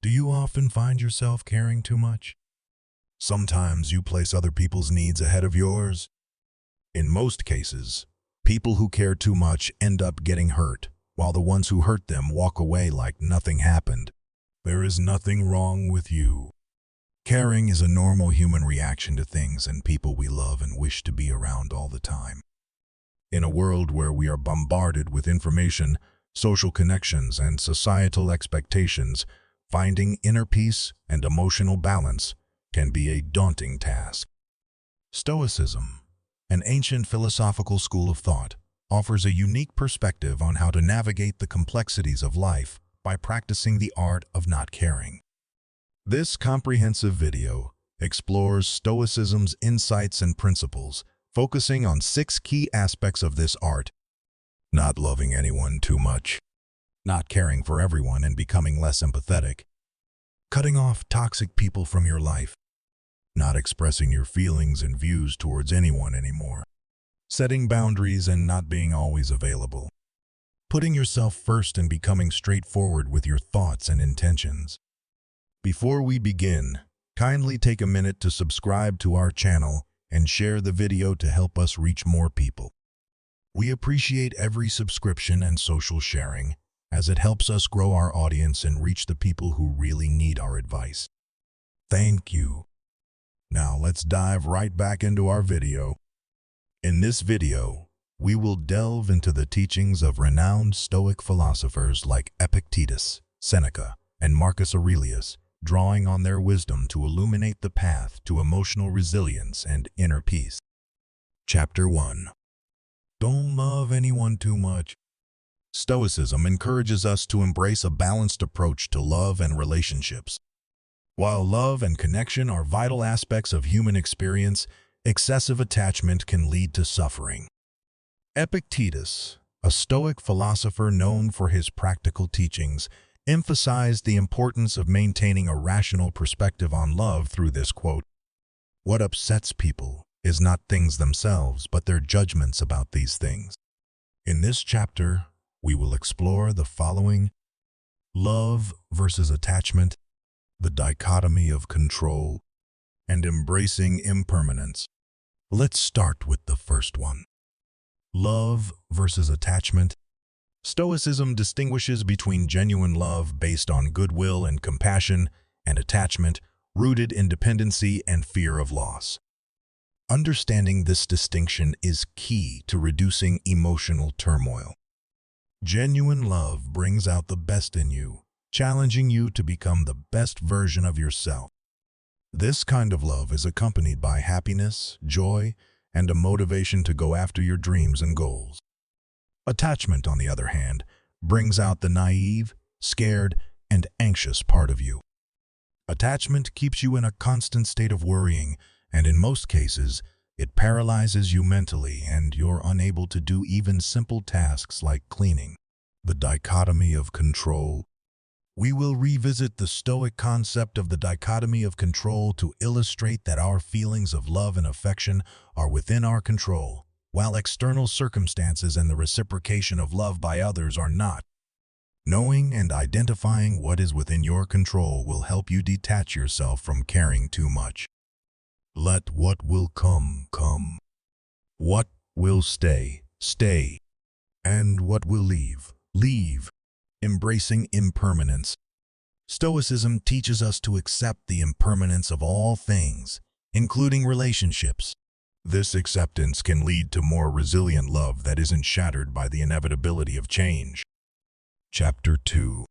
Do you often find yourself caring too much? Sometimes you place other people's needs ahead of yours. In most cases, people who care too much end up getting hurt, while the ones who hurt them walk away like nothing happened. There is nothing wrong with you. Caring is a normal human reaction to things and people we love and wish to be around all the time. In a world where we are bombarded with information, social connections, and societal expectations, finding inner peace and emotional balance can be a daunting task. Stoicism, an ancient philosophical school of thought, offers a unique perspective on how to navigate the complexities of life by practicing the art of not caring. This comprehensive video explores Stoicism's insights and principles, focusing on 6 key aspects of this art: not loving anyone too much, not caring for everyone and becoming less empathetic, cutting off toxic people from your life, not expressing your feelings and views towards anyone anymore, setting boundaries and not being always available, putting yourself first and becoming straightforward with your thoughts and intentions. Before we begin, kindly take a minute to subscribe to our channel and share the video to help us reach more people. We appreciate every subscription and social sharing, as it helps us grow our audience and reach the people who really need our advice. Thank you. Now let's dive right back into our video. In this video, we will delve into the teachings of renowned Stoic philosophers like Epictetus, Seneca, and Marcus Aurelius, drawing on their wisdom to illuminate the path to emotional resilience and inner peace. Chapter 1. Don't love anyone too much. Stoicism encourages us to embrace a balanced approach to love and relationships. While love and connection are vital aspects of human experience, excessive attachment can lead to suffering. Epictetus, a Stoic philosopher known for his practical teachings, emphasized the importance of maintaining a rational perspective on love through this quote: "What upsets people is not things themselves, but their judgments about these things." In this chapter, we will explore the following: love versus attachment, the dichotomy of control, and embracing impermanence. Let's start with the first one. Love versus attachment. Stoicism distinguishes between genuine love based on goodwill and compassion and attachment rooted in dependency and fear of loss. Understanding this distinction is key to reducing emotional turmoil. Genuine love brings out the best in you, challenging you to become the best version of yourself. This kind of love is accompanied by happiness, joy, and a motivation to go after your dreams and goals. Attachment, on the other hand, brings out the naive, scared, and anxious part of you. Attachment keeps you in a constant state of worrying, and in most cases, it paralyzes you mentally and you're unable to do even simple tasks like cleaning. The dichotomy of control. We will revisit the Stoic concept of the dichotomy of control to illustrate that our feelings of love and affection are within our control, while external circumstances and the reciprocation of love by others are not. Knowing and identifying what is within your control will help you detach yourself from caring too much. Let what will come, come. What will stay, stay. And what will leave, leave. Embracing impermanence. Stoicism teaches us to accept the impermanence of all things, including relationships. This acceptance can lead to more resilient love that isn't shattered by the inevitability of change. Chapter 2.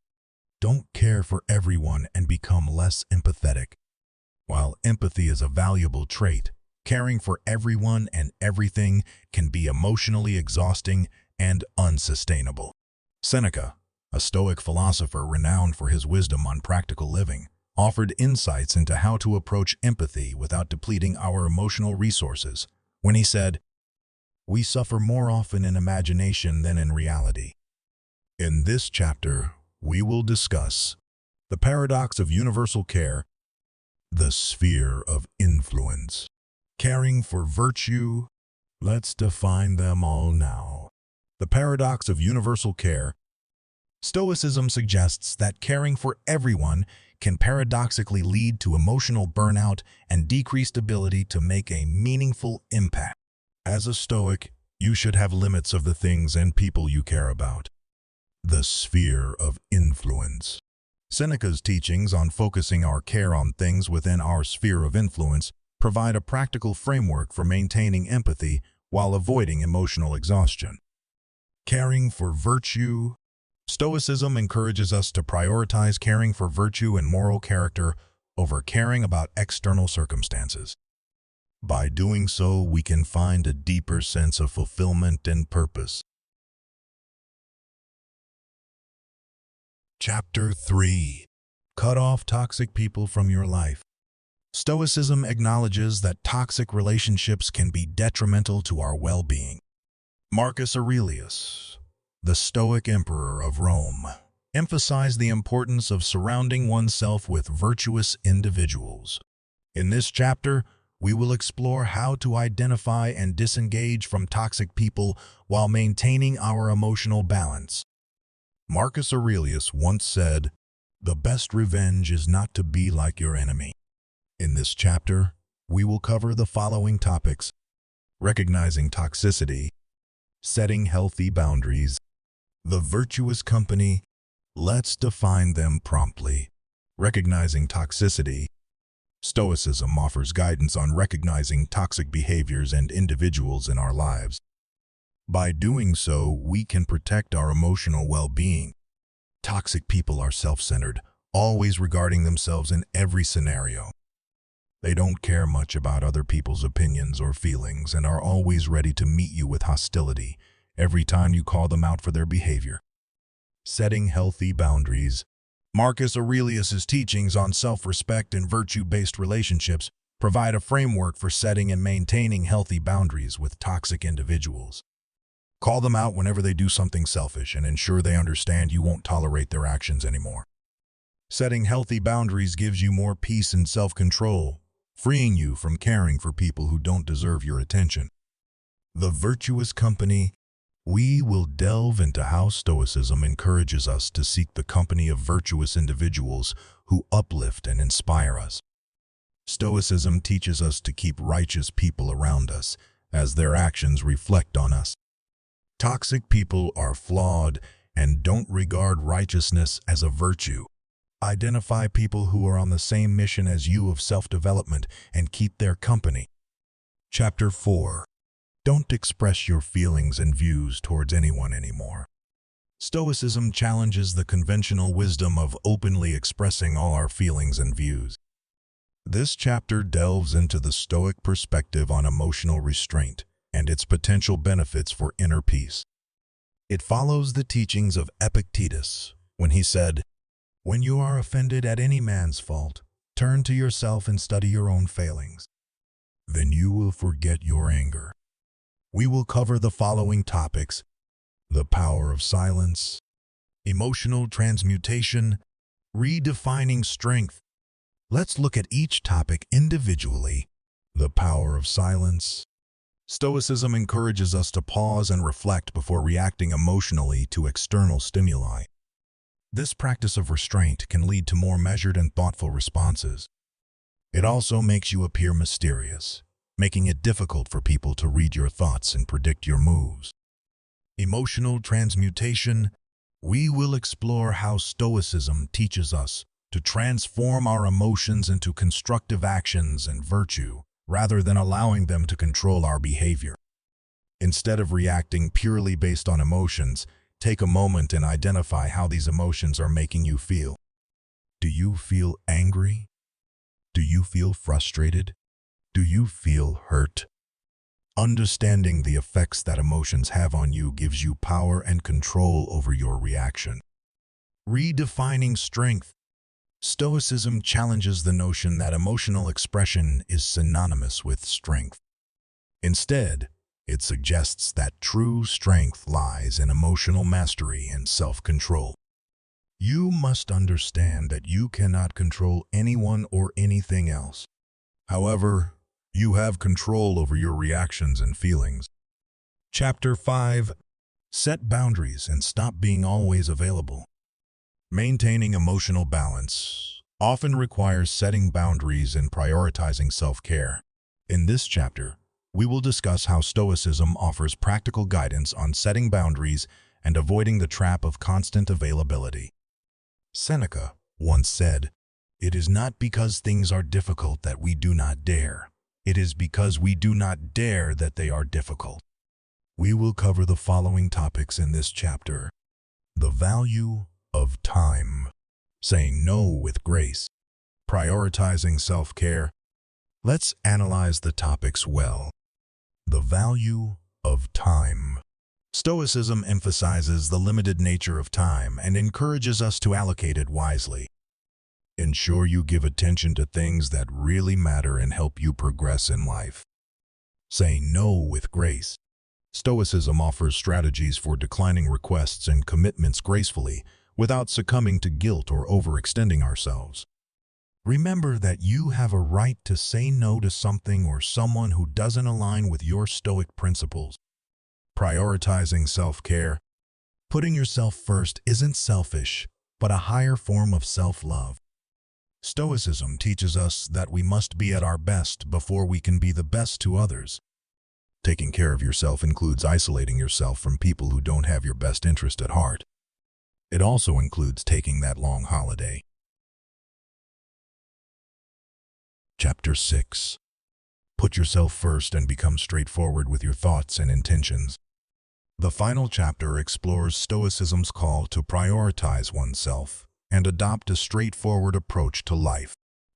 Don't care for everyone and become less empathetic. While empathy is a valuable trait, caring for everyone and everything can be emotionally exhausting and unsustainable. Seneca, a Stoic philosopher renowned for his wisdom on practical living, offered insights into how to approach empathy without depleting our emotional resources, when he said, "We suffer more often in imagination than in reality." In this chapter, we will discuss the paradox of universal care, the sphere of influence, caring for virtue. Let's define them all now. The paradox of universal care. Stoicism suggests that caring for everyone can paradoxically lead to emotional burnout and decreased ability to make a meaningful impact. As a Stoic, you should have limits of the things and people you care about. The sphere of influence. Seneca's teachings on focusing our care on things within our sphere of influence provide a practical framework for maintaining empathy while avoiding emotional exhaustion. Caring for virtue. Stoicism encourages us to prioritize caring for virtue and moral character over caring about external circumstances. By doing so, we can find a deeper sense of fulfillment and purpose. Chapter 3. Cut off toxic people from your life. Stoicism acknowledges that toxic relationships can be detrimental to our well-being. Marcus Aurelius, the Stoic Emperor of Rome, emphasized the importance of surrounding oneself with virtuous individuals. In this chapter, we will explore how to identify and disengage from toxic people while maintaining our emotional balance. Marcus Aurelius once said, "The best revenge is not to be like your enemy." In this chapter, we will cover the following topics: recognizing toxicity, setting healthy boundaries, the virtuous company. Let's define them promptly. Recognizing toxicity. Stoicism offers guidance on recognizing toxic behaviors and individuals in our lives. By doing so, we can protect our emotional well-being. Toxic people are self-centered, always regarding themselves in every scenario. They don't care much about other people's opinions or feelings and are always ready to meet you with hostility every time you call them out for their behavior. Setting healthy boundaries. Marcus Aurelius's teachings on self-respect and virtue-based relationships provide a framework for setting and maintaining healthy boundaries with toxic individuals. Call them out whenever they do something selfish and ensure they understand you won't tolerate their actions anymore. Setting healthy boundaries gives you more peace and self-control, freeing you from caring for people who don't deserve your attention. The virtuous company. We will delve into how Stoicism encourages us to seek the company of virtuous individuals who uplift and inspire us. Stoicism teaches us to keep righteous people around us, as their actions reflect on us. Toxic people are flawed and don't regard righteousness as a virtue. Identify people who are on the same mission as you of self-development and keep their company. Chapter 4. Don't express your feelings and views towards anyone anymore. Stoicism challenges the conventional wisdom of openly expressing all our feelings and views. This chapter delves into the Stoic perspective on emotional restraint and its potential benefits for inner peace. It follows the teachings of Epictetus when he said, "When you are offended at any man's fault, turn to yourself and study your own failings. Then you will forget your anger." We will cover the following topics: the power of silence, emotional transmutation, redefining strength. Let's look at each topic individually. The power of silence. Stoicism encourages us to pause and reflect before reacting emotionally to external stimuli. This practice of restraint can lead to more measured and thoughtful responses. It also makes you appear mysterious, making it difficult for people to read your thoughts and predict your moves. Emotional transmutation. We will explore how Stoicism teaches us to transform our emotions into constructive actions and virtue, rather than allowing them to control our behavior. Instead of reacting purely based on emotions, take a moment and identify how these emotions are making you feel. Do you feel angry? Do you feel frustrated? Do you feel hurt? Understanding the effects that emotions have on you gives you power and control over your reaction. Redefining strength. Stoicism challenges the notion that emotional expression is synonymous with strength. Instead, it suggests that true strength lies in emotional mastery and self-control. You must understand that you cannot control anyone or anything else. However, you have control over your reactions and feelings. Chapter 5. Set boundaries and stop being always available. Maintaining emotional balance. often requires setting boundaries and prioritizing self-care. In this chapter, we will discuss how Stoicism offers practical guidance on setting boundaries and avoiding the trap of constant availability. Seneca once said, "It is not because things are difficult that we do not dare. It is because we do not dare that they are difficult." We will cover the following topics in this chapter: the value of time, saying no with grace, prioritizing self-care. Let's analyze the topics well. The value of time. Stoicism emphasizes the limited nature of time and encourages us to allocate it wisely. Ensure you give attention to things that really matter and help you progress in life. Saying no with grace. Stoicism offers strategies for declining requests and commitments gracefully without succumbing to guilt or overextending ourselves. Remember that you have a right to say no to something or someone who doesn't align with your Stoic principles. Prioritizing self-care. Putting yourself first isn't selfish, but a higher form of self-love. Stoicism teaches us that we must be at our best before we can be the best to others. Taking care of yourself includes isolating yourself from people who don't have your best interest at heart. It also includes taking that long holiday. Chapter 6. Put yourself first and become straightforward with your thoughts and intentions. The final chapter explores Stoicism's call to prioritize oneself and adopt a straightforward approach to life.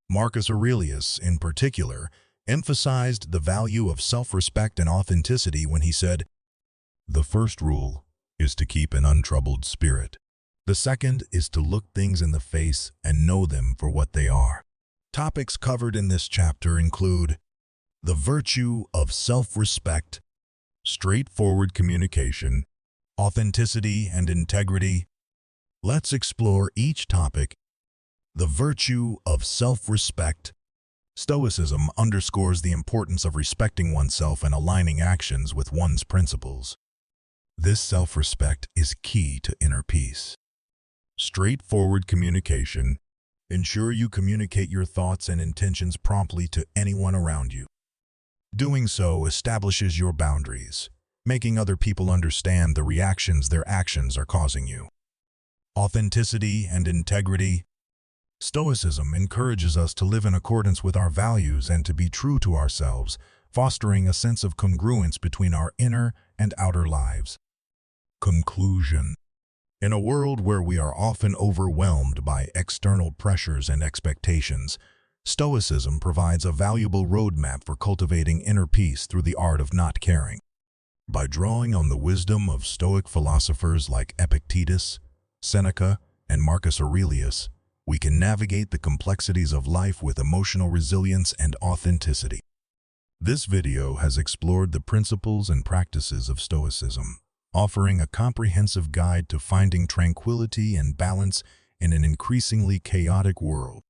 Marcus Aurelius, in particular, emphasized the value of self-respect and authenticity when he said, "The first rule is to keep an untroubled spirit. The second is to look things in the face and know them for what they are." Topics covered in this chapter include the virtue of self-respect, straightforward communication, authenticity and integrity. Let's explore each topic. The virtue of self-respect. Stoicism underscores the importance of respecting oneself and aligning actions with one's principles. This self-respect is key to inner peace. Straightforward communication. Ensure you communicate your thoughts and intentions promptly to anyone around you. Doing so establishes your boundaries, making other people understand the reactions their actions are causing you. Authenticity and integrity. Stoicism encourages us to live in accordance with our values and to be true to ourselves, fostering a sense of congruence between our inner and outer lives. Conclusion. In a world where we are often overwhelmed by external pressures and expectations, Stoicism provides a valuable roadmap for cultivating inner peace through the art of not caring. By drawing on the wisdom of Stoic philosophers like Epictetus, Seneca, and Marcus Aurelius, we can navigate the complexities of life with emotional resilience and authenticity. This video has explored the principles and practices of Stoicism, offering a comprehensive guide to finding tranquility and balance in an increasingly chaotic world.